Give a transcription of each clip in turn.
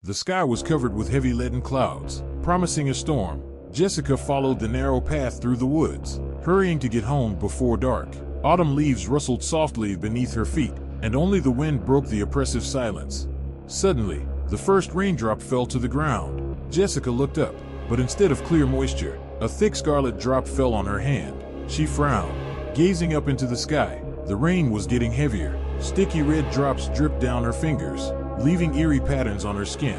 The sky was covered with heavy leaden clouds, promising a storm. Jessica followed the narrow path through the woods, hurrying to get home before dark. Autumn leaves rustled softly beneath her feet, and only the wind broke the oppressive silence. Suddenly, the first raindrop fell to the ground. Jessica looked up, but instead of clear moisture, a thick scarlet drop fell on her hand. She frowned, gazing up into the sky. The rain was getting heavier. Sticky red drops dripped down her fingers, leaving eerie patterns on her skin.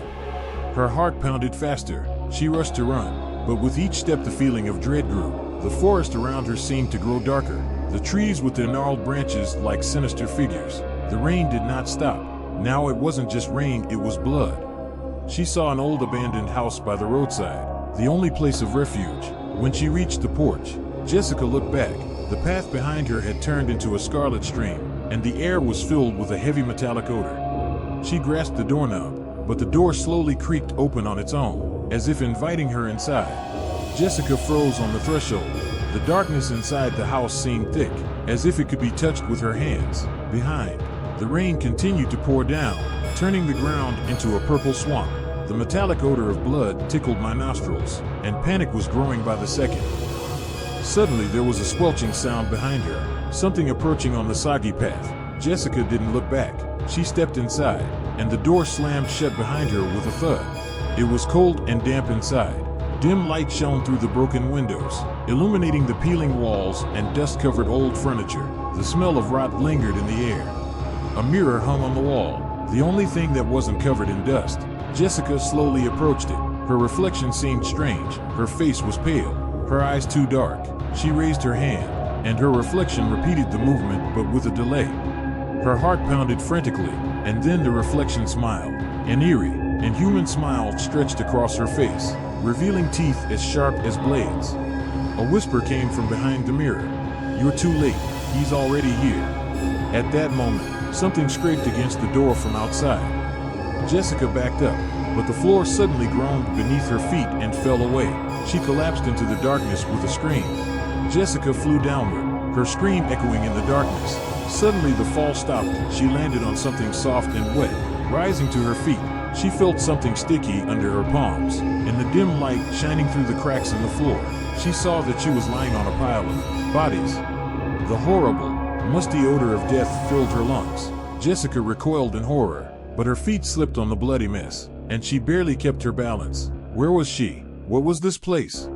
Her heart pounded faster. She rushed to run, but with each step the feeling of dread grew. The forest around her seemed to grow darker, the trees with their gnarled branches like sinister figures. The rain did not stop. Now it wasn't just rain, it was blood. She saw an old abandoned house by the roadside, the only place of refuge. When she reached the porch, Jessica looked back. The path behind her had turned into a scarlet stream, and the air was filled with a heavy metallic odor. She grasped the doorknob, but the door slowly creaked open on its own, as if inviting her inside. Jessica froze on the threshold. The darkness inside the house seemed thick, as if it could be touched with her hands. Behind, the rain continued to pour down, turning the ground into a purple swamp. The metallic odor of blood tickled my nostrils, and panic was growing by the second. Suddenly there was a squelching sound behind her, something approaching on the soggy path. Jessica didn't look back. She stepped inside, and the door slammed shut behind her with a thud. It was cold and damp inside. Dim light shone through the broken windows, illuminating the peeling walls and dust-covered old furniture. The smell of rot lingered in the air. A mirror hung on the wall, the only thing that wasn't covered in dust. Jessica slowly approached it. Her reflection seemed strange. Her face was pale, her eyes too dark. She raised her hand, and her reflection repeated the movement but with a delay. Her heart pounded frantically, and then the reflection smiled. An eerie, inhuman smile stretched across her face, revealing teeth as sharp as blades. A whisper came from behind the mirror. "You're too late. He's already here." At that moment, something scraped against the door from outside. Jessica backed up, but the floor suddenly groaned beneath her feet and fell away. She collapsed into the darkness with a scream. Jessica flew downward, her scream echoing in the darkness. Suddenly the fall stopped. She landed on something soft and wet. Rising to her feet, she felt something sticky under her palms. In the dim light shining through the cracks in the floor, she saw that she was lying on a pile of bodies. The horrible, musty odor of death filled her lungs. Jessica recoiled in horror, but her feet slipped on the bloody mess, and she barely kept her balance. Where was she? What was this place?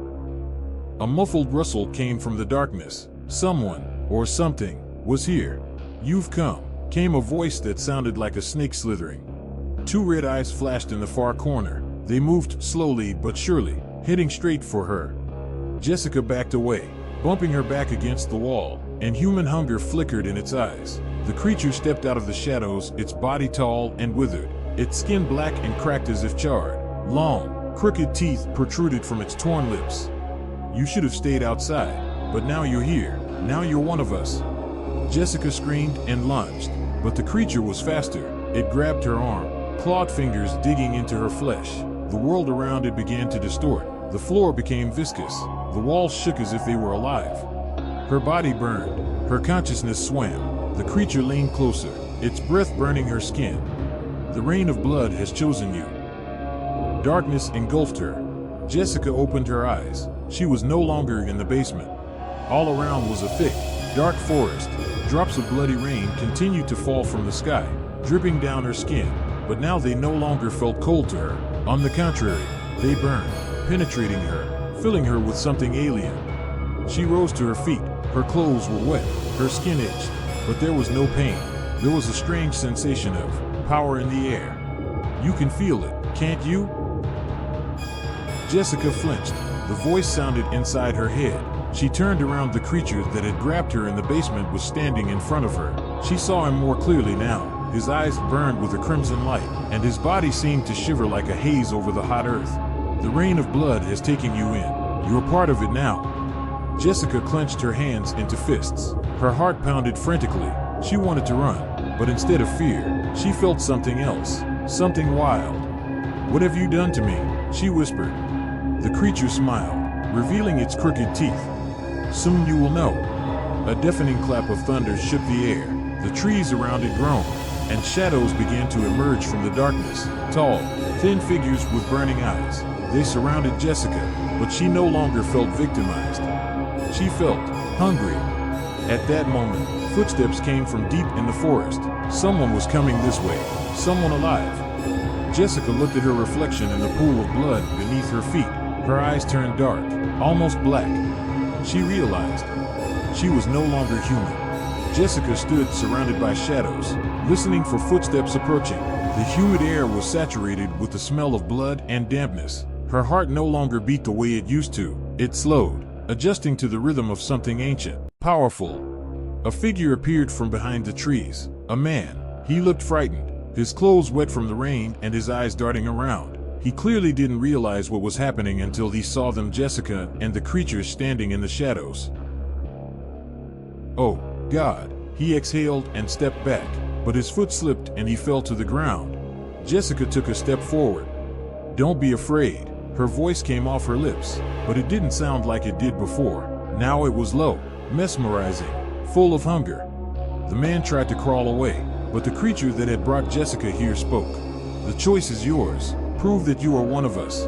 A muffled rustle came from the darkness. Someone, or something, was here. "You've come," came a voice that sounded like a snake slithering. Two red eyes flashed in the far corner. They moved slowly but surely, heading straight for her. Jessica backed away, bumping her back against the wall, and human hunger flickered in its eyes. The creature stepped out of the shadows, its body tall and withered, its skin black and cracked as if charred. Long, crooked teeth protruded from its torn lips. "You should have stayed outside, but now you're here. Now you're one of us." Jessica screamed and lunged, but the creature was faster. It grabbed her arm, clawed fingers digging into her flesh. The world around it began to distort. The floor became viscous. The walls shook as if they were alive. Her body burned. Her consciousness swam. The creature leaned closer, its breath burning her skin. "The rain of blood has chosen you." Darkness engulfed her. Jessica opened her eyes. She was no longer in the basement. All around was a thick, dark forest. Drops of bloody rain continued to fall from the sky, dripping down her skin, but now they no longer felt cold to her. On the contrary, they burned, penetrating her, filling her with something alien. She rose to her feet. Her clothes were wet, her skin itched, but there was no pain. There was a strange sensation of power in the air. "You can feel it, can't you?" Jessica flinched. The voice sounded inside her head. She turned around. The creature that had grabbed her in the basement was standing in front of her. She saw him more clearly now. His eyes burned with a crimson light, and his body seemed to shiver like a haze over the hot earth. "The rain of blood has taken you in. You're part of it now." Jessica clenched her hands into fists. Her heart pounded frantically. She wanted to run, but instead of fear, she felt something else, something wild. "What have you done to me?" she whispered. The creature smiled, revealing its crooked teeth. "Soon you will know." A deafening clap of thunder shook the air. The trees around it groaned, and shadows began to emerge from the darkness. Tall, thin figures with burning eyes. They surrounded Jessica, but she no longer felt victimized. She felt hungry. At that moment, footsteps came from deep in the forest. Someone was coming this way, someone alive. Jessica looked at her reflection in the pool of blood beneath her feet. Her eyes turned dark, almost black. She realized she was no longer human. Jessica stood surrounded by shadows, listening for footsteps approaching. The humid air was saturated with the smell of blood and dampness. Her heart no longer beat the way it used to. It slowed, adjusting to the rhythm of something ancient, powerful. A figure appeared from behind the trees. A man. He looked frightened, his clothes wet from the rain and his eyes darting around. He clearly didn't realize what was happening until he saw them, Jessica and the creatures standing in the shadows. Oh, God. He exhaled and stepped back, but his foot slipped and he fell to the ground. Jessica took a step forward. Don't be afraid. Her voice came off her lips, but it didn't sound like it did before. Now it was low, mesmerizing, full of hunger. The man tried to crawl away, but the creature that had brought Jessica here spoke. The choice is yours. Prove that you are one of us.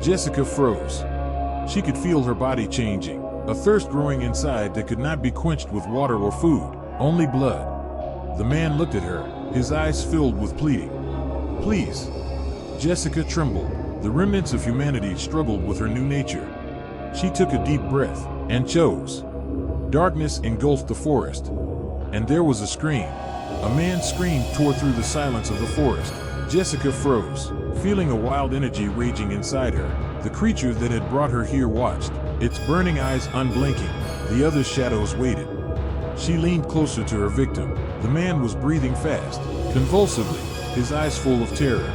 Jessica froze. She could feel her body changing, a thirst growing inside that could not be quenched with water or food, only blood. The man looked at her, his eyes filled with pleading. Please. Jessica trembled. The remnants of humanity struggled with her new nature. She took a deep breath and chose. Darkness engulfed the forest, and there was a scream. A man's scream tore through the silence of the forest. Jessica froze, feeling a wild energy raging inside her. The creature that had brought her here watched, its burning eyes unblinking. The other shadows waited. She leaned closer to her victim. The man was breathing fast, convulsively, his eyes full of terror.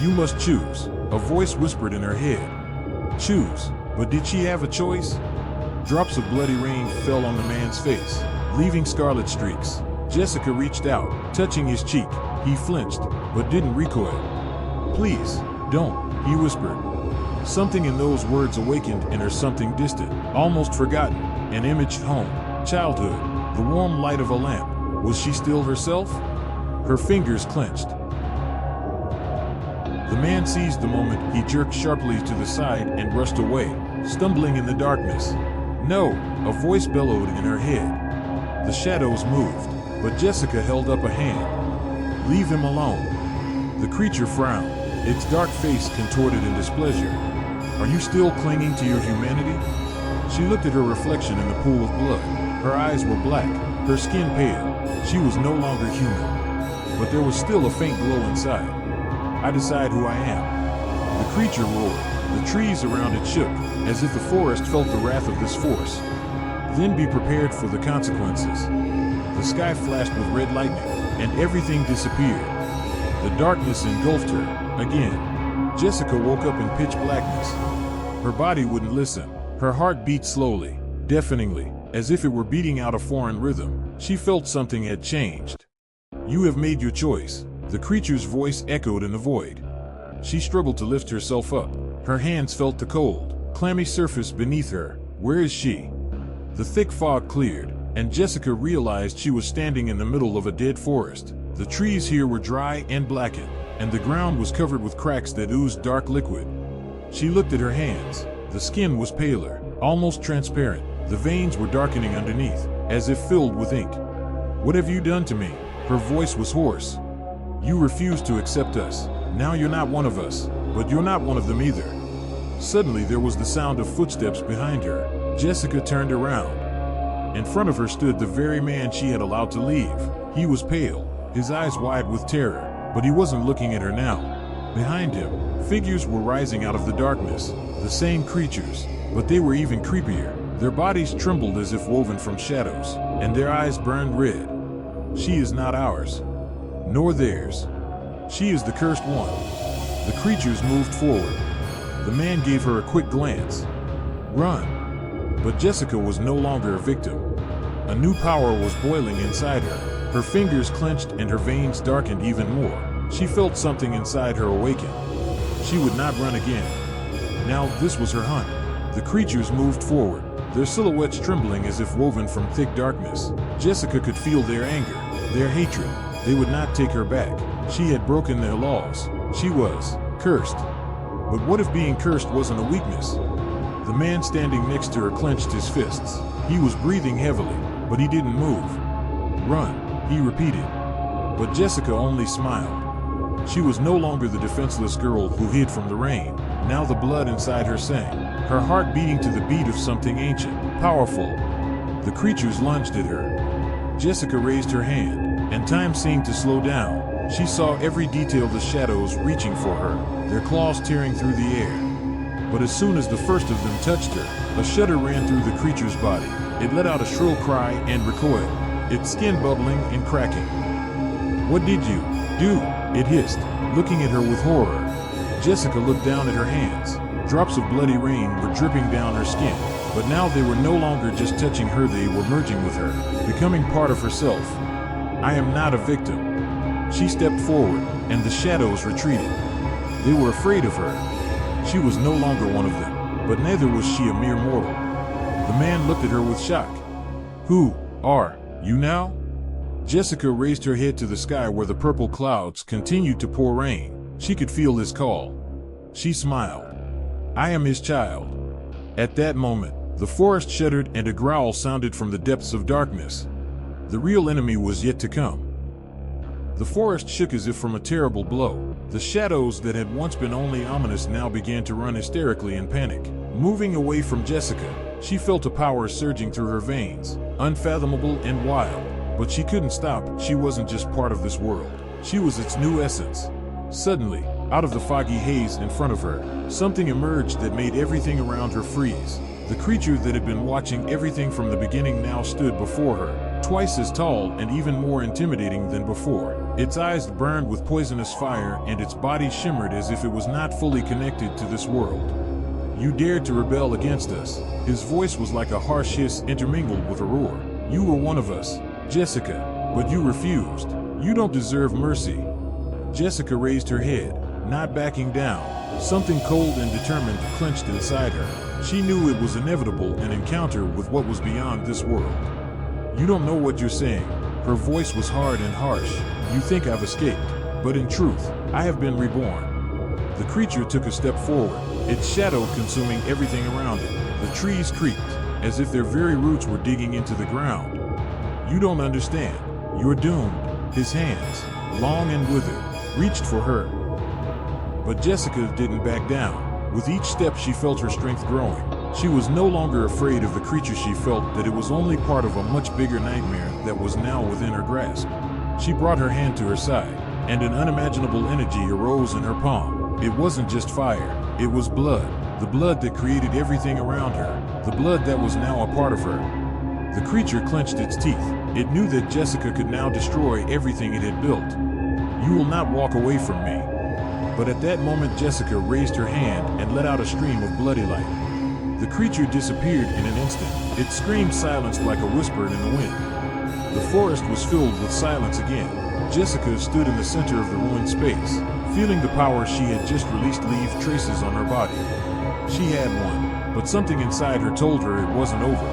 You must choose, a voice whispered in her head. Choose, but did she have a choice? Drops of bloody rain fell on the man's face, leaving scarlet streaks. Jessica reached out, touching his cheek. He flinched, but didn't recoil. Please, don't, he whispered. Something in those words awakened in her something distant, almost forgotten, an imaged home, childhood, the warm light of a lamp. Was she still herself? Her fingers clenched. The man seized the moment. He jerked sharply to the side and rushed away, stumbling in the darkness. No, a voice bellowed in her head. The shadows moved, but Jessica held up a hand. Leave him alone. The creature frowned, its dark face contorted in displeasure. Are you still clinging to your humanity? She looked at her reflection in the pool of blood. Her eyes were black, her skin pale. She was no longer human, but there was still a faint glow inside. I decide who I am. The creature roared. The trees around it shook, as if the forest felt the wrath of this force. Then be prepared for the consequences. The sky flashed with red lightning, and everything disappeared. The darkness engulfed her, again. Jessica woke up in pitch blackness. Her body wouldn't listen. Her heart beat slowly, deafeningly, as if it were beating out a foreign rhythm. She felt something had changed. You have made your choice. The creature's voice echoed in the void. She struggled to lift herself up. Her hands felt the cold, clammy surface beneath her. Where is she? The thick fog cleared, and Jessica realized she was standing in the middle of a dead forest. The trees here were dry and blackened, and the ground was covered with cracks that oozed dark liquid. She looked at her hands. The skin was paler, almost transparent. The veins were darkening underneath, as if filled with ink. What have you done to me? Her voice was hoarse. You refused to accept us. Now you're not one of us, but you're not one of them either. Suddenly there was the sound of footsteps behind her. Jessica turned around. In front of her stood the very man she had allowed to leave. He was pale, his eyes wide with terror, but he wasn't looking at her now. Behind him, figures were rising out of the darkness, the same creatures, but they were even creepier. Their bodies trembled as if woven from shadows, and their eyes burned red. She is not ours, nor theirs. She is the cursed one. The creatures moved forward. The man gave her a quick glance. Run. But Jessica was no longer a victim. A new power was boiling inside her. Her fingers clenched and her veins darkened even more. She felt something inside her awaken. She would not run again. Now this was her hunt. The creatures moved forward, their silhouettes trembling as if woven from thick darkness. Jessica could feel their anger, their hatred. They would not take her back. She had broken their laws. She was cursed. But what if being cursed wasn't a weakness? The man standing next to her clenched his fists. He was breathing heavily, but he didn't move. "Run," he repeated. But Jessica only smiled. She was no longer the defenseless girl who hid from the rain. Now the blood inside her sang, her heart beating to the beat of something ancient, powerful. The creatures lunged at her. Jessica raised her hand, and time seemed to slow down. She saw every detail, the shadows reaching for her, their claws tearing through the air. But as soon as the first of them touched her, a shudder ran through the creature's body. It let out a shrill cry and recoiled, its skin bubbling and cracking. "What did you do?" it hissed, looking at her with horror. Jessica looked down at her hands. Drops of bloody rain were dripping down her skin, but now they were no longer just touching her, they were merging with her, becoming part of herself. "I am not a victim." She stepped forward, and the shadows retreated. They were afraid of her. She was no longer one of them, but neither was she a mere mortal. The man looked at her with shock. "Who are you now?" Jessica raised her head to the sky where the purple clouds continued to pour rain. She could feel his call. She smiled. "I am his child." At that moment, the forest shuddered and a growl sounded from the depths of darkness. The real enemy was yet to come. The forest shook as if from a terrible blow. The shadows that had once been only ominous now began to run hysterically in panic. Moving away from Jessica, she felt a power surging through her veins, unfathomable and wild. But she couldn't stop. She wasn't just part of this world. She was its new essence. Suddenly, out of the foggy haze in front of her, something emerged that made everything around her freeze. The creature that had been watching everything from the beginning now stood before her, twice as tall and even more intimidating than before. Its eyes burned with poisonous fire and its body shimmered as if it was not fully connected to this world. "You dared to rebel against us." His voice was like a harsh hiss intermingled with a roar. "You were one of us, Jessica, but you refused. You don't deserve mercy." Jessica raised her head, not backing down. Something cold and determined clenched inside her. She knew it was inevitable, an encounter with what was beyond this world. "You don't know what you're saying." Her voice was hard and harsh. "You think I've escaped, but in truth, I have been reborn." The creature took a step forward, its shadow consuming everything around it. The trees creaked, as if their very roots were digging into the ground. "You don't understand. You're doomed." His hands, long and withered, reached for her. But Jessica didn't back down. With each step she felt her strength growing. She was no longer afraid of the creature. She felt that it was only part of a much bigger nightmare that was now within her grasp. She brought her hand to her side, and an unimaginable energy arose in her palm. It wasn't just fire, it was blood. The blood that created everything around her. The blood that was now a part of her. The creature clenched its teeth. It knew that Jessica could now destroy everything it had built. "You will not walk away from me." But at that moment Jessica raised her hand and let out a stream of bloody light. The creature disappeared in an instant, its scream silenced like a whisper in the wind. The forest was filled with silence again. Jessica stood in the center of the ruined space, feeling the power she had just released leave traces on her body. She had won, but something inside her told her it wasn't over.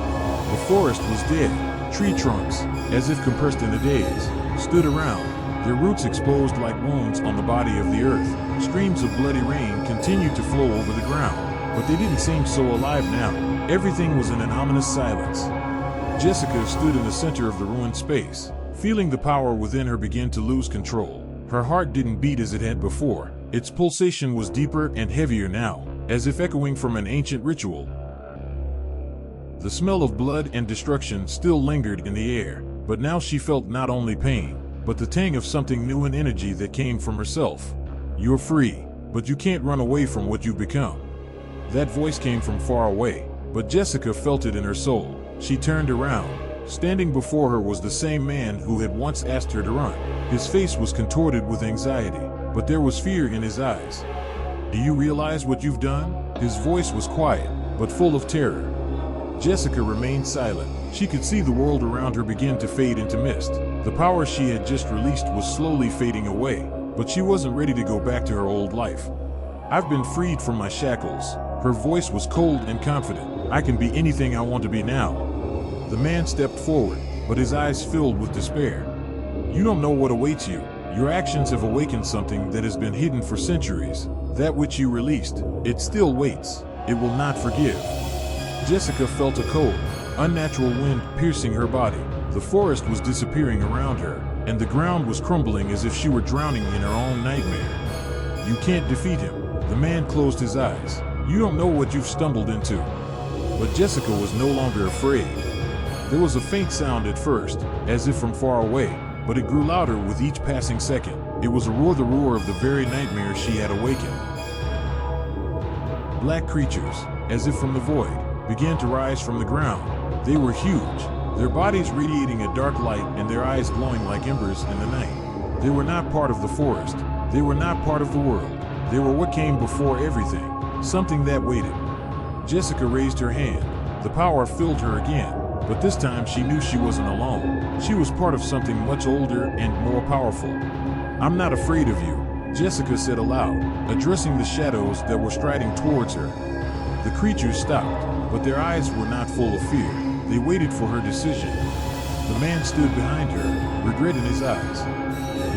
The forest was dead. Tree trunks, as if compressed in a daze, stood around, their roots exposed like wounds on the body of the earth. Streams of bloody rain continued to flow over the ground, but they didn't seem so alive now. Everything was in an ominous silence. Jessica stood in the center of the ruined space, feeling the power within her begin to lose control. Her heart didn't beat as it had before. Its pulsation was deeper and heavier now, as if echoing from an ancient ritual. The smell of blood and destruction still lingered in the air, but now she felt not only pain, but the tang of something new, an energy that came from herself. "You're free, but you can't run away from what you've become." That voice came from far away, but Jessica felt it in her soul. She turned around. Standing before her was the same man who had once asked her to run. His face was contorted with anxiety, but there was fear in his eyes. "Do you realize what you've done?" His voice was quiet, but full of terror. Jessica remained silent. She could see the world around her begin to fade into mist. The power she had just released was slowly fading away, but she wasn't ready to go back to her old life. "I've been freed from my shackles." Her voice was cold and confident. "I can be anything I want to be now." The man stepped forward, but his eyes filled with despair. "You don't know what awaits you." Your actions have awakened something that has been hidden for centuries. That which you released, it still waits. It will not forgive. Jessica felt a cold, unnatural wind piercing her body. The forest was disappearing around her, and the ground was crumbling as if she were drowning in her own nightmare. You can't defeat him. The man closed his eyes. You don't know what you've stumbled into. But Jessica was no longer afraid. There was a faint sound at first, as if from far away, but it grew louder with each passing second. It was the roar of the very nightmare she had awakened. Black creatures, as if from the void, began to rise from the ground. They were huge, their bodies radiating a dark light and their eyes glowing like embers in the night. They were not part of the forest. They were not part of the world. They were what came before everything, something that waited. Jessica raised her hand. The power filled her again, but this time she knew she wasn't alone. She was part of something much older and more powerful. I'm not afraid of you, Jessica said aloud, addressing the shadows that were striding towards her. The creatures stopped, but their eyes were not full of fear. They waited for her decision. The man stood behind her, regret in his eyes.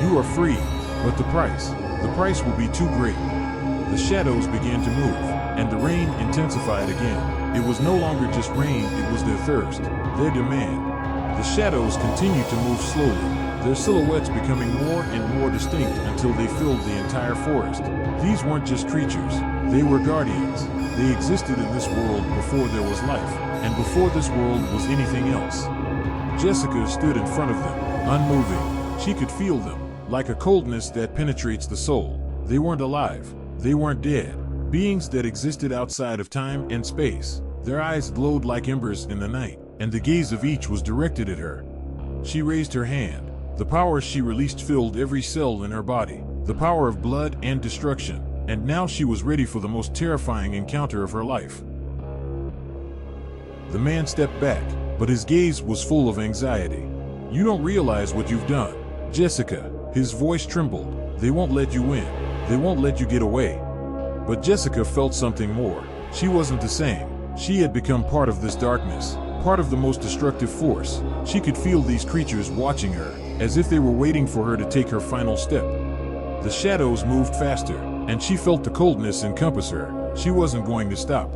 You are free, but the price will be too great. The shadows began to move, and the rain intensified again. It was no longer just rain, it was their thirst, their demand. The shadows continued to move slowly, their silhouettes becoming more and more distinct until they filled the entire forest. These weren't just creatures, they were guardians. They existed in this world before there was life, and before this world was anything else. Jessica stood in front of them, unmoving. She could feel them, like a coldness that penetrates the soul. They weren't alive, they weren't dead. Beings that existed outside of time and space. Their eyes glowed like embers in the night, and the gaze of each was directed at her. She raised her hand. The power she released filled every cell in her body, the power of blood and destruction, and now she was ready for the most terrifying encounter of her life. The man stepped back, but his gaze was full of anxiety. You don't realize what you've done, Jessica. His voice trembled. They won't let you win. They won't let you get away. But Jessica felt something more. She wasn't the same. She had become part of this darkness, part of the most destructive force. She could feel these creatures watching her, as if they were waiting for her to take her final step. The shadows moved faster, and she felt the coldness encompass her. She wasn't going to stop.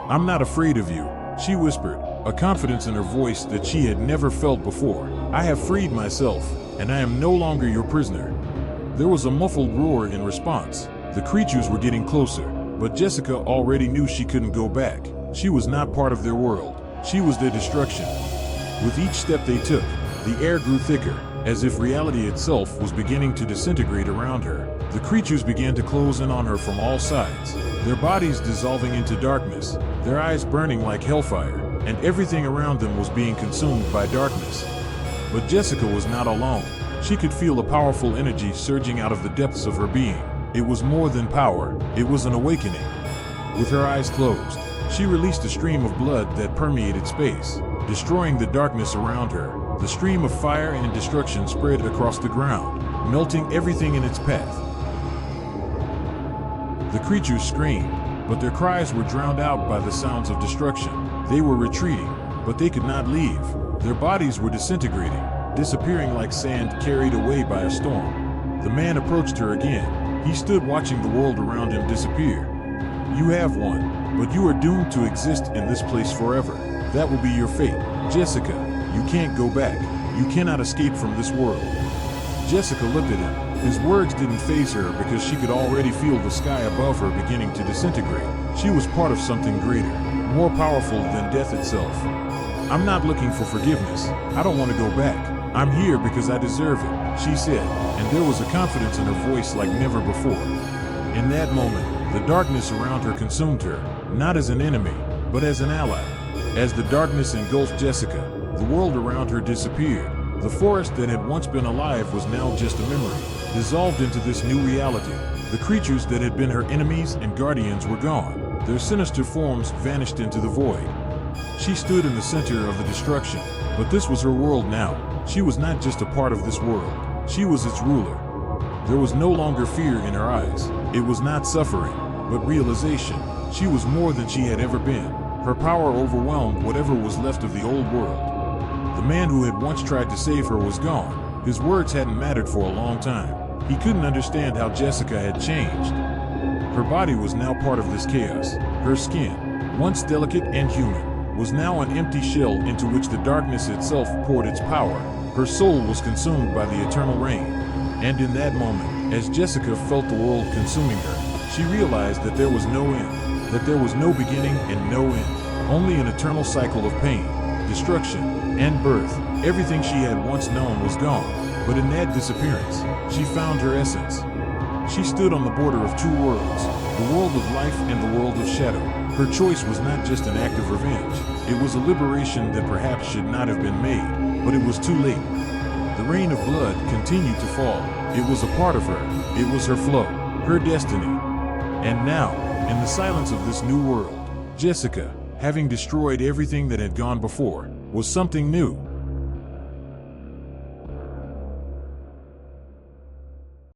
I'm not afraid of you, she whispered, a confidence in her voice that she had never felt before. I have freed myself, and I am no longer your prisoner. There was a muffled roar in response. The creatures were getting closer, but Jessica already knew she couldn't go back. She was not part of their world. She was their destruction. With each step they took, the air grew thicker, as if reality itself was beginning to disintegrate around her. The creatures began to close in on her from all sides, their bodies dissolving into darkness, their eyes burning like hellfire, and everything around them was being consumed by darkness. But Jessica was not alone. She could feel a powerful energy surging out of the depths of her being. It was more than power, it was an awakening. With her eyes closed, she released a stream of blood that permeated space, destroying the darkness around her. The stream of fire and destruction spread across the ground, melting everything in its path. The creatures screamed, but their cries were drowned out by the sounds of destruction. They were retreating, but they could not leave. Their bodies were disintegrating, disappearing like sand carried away by a storm. The man approached her again. He stood watching the world around him disappear. You have won, but you are doomed to exist in this place forever. That will be your fate. Jessica, you can't go back. You cannot escape from this world. Jessica looked at him. His words didn't faze her because she could already feel the sky above her beginning to disintegrate. She was part of something greater, more powerful than death itself. I'm not looking for forgiveness. I don't want to go back. I'm here because I deserve it, she said, and there was a confidence in her voice like never before. In that moment, the darkness around her consumed her, not as an enemy, but as an ally. As the darkness engulfed Jessica, the world around her disappeared. The forest that had once been alive was now just a memory, dissolved into this new reality. The creatures that had been her enemies and guardians were gone. Their sinister forms vanished into the void. She stood in the center of the destruction, but this was her world now. She was not just a part of this world. She was its ruler. There was no longer fear in her eyes. It was not suffering, but realization. She was more than she had ever been. Her power overwhelmed whatever was left of the old world. The man who had once tried to save her was gone, His words hadn't mattered for a long time. He couldn't understand how Jessica had changed. Her body was now part of this chaos. Her skin, once delicate and human, was now an empty shell into which the darkness itself poured its power. Her soul was consumed by the eternal rain. And in that moment, as Jessica felt the world consuming her, she realized that there was no end, that there was no beginning and no end, only an eternal cycle of pain, destruction, and birth. Everything she had once known was gone, but in that disappearance, she found her essence. She stood on the border of two worlds, the world of life and the world of shadow. Her choice was not just an act of revenge, it was a liberation that perhaps should not have been made, but it was too late. The rain of blood continued to fall. It was a part of her, it was her flow, her destiny. And now, in the silence of this new world, Jessica, having destroyed everything that had gone before, was something new.